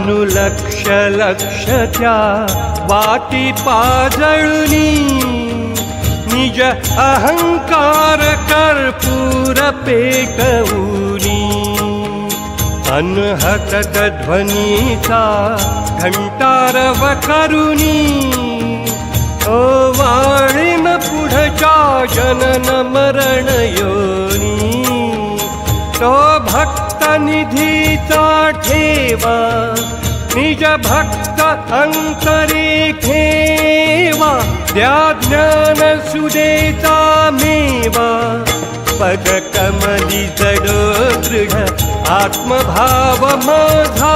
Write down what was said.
अनुलक्ष लक्ष त्या वाटी पाजळुनी निज अहंकार कर्पूर पेटवुनी अनहत ध्वनीचा घंटारव करुनी वाळीन पुढच्या जनन मरण योनी तो भक्त निधीचा ठेवा निज भक्त अंतरी ठेवा त्या ज्ञान सुदेचा मेवा पद कमली जडो दृढ आत्मभाव माझा